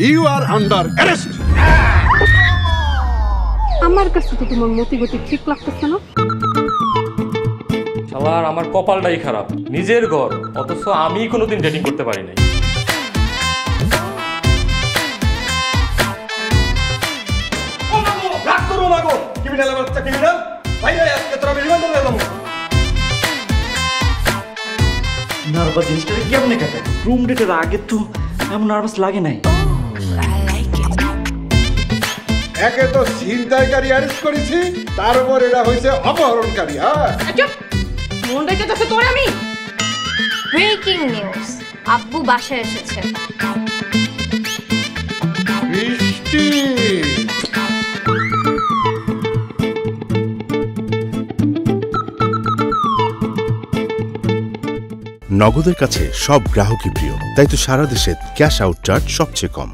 You R under arrest. আমার কাছে তো তোমার মতিগতি ঠিক লাগতেছে না। শালার আমার কপালটাই খারাপ, নিজের ঘর অথচ আমি কোনোদিন ডেটিং করতে পারি নাই। নার্ভাস জিনিসটা কেমনে কাটে? রুম ডেটের আগে তো এমন নার্ভাস লাগে নাই। একে তো ছিনতাইকারী অ্যারেস্ট করেছি, তার উপর এটা হয়েছে অপহরণকারী। হ্যাঁ, মন রেখেছে তোর আমি। ব্রেকিং নিউজ, আব্বু বাসায় এসেছে। বৃষ্টি। নগদের কাছে সব গ্রাহকই প্রিয়, তাই তো সারা দেশে ক্যাশ আউট চার্জ সবচেয়ে কম।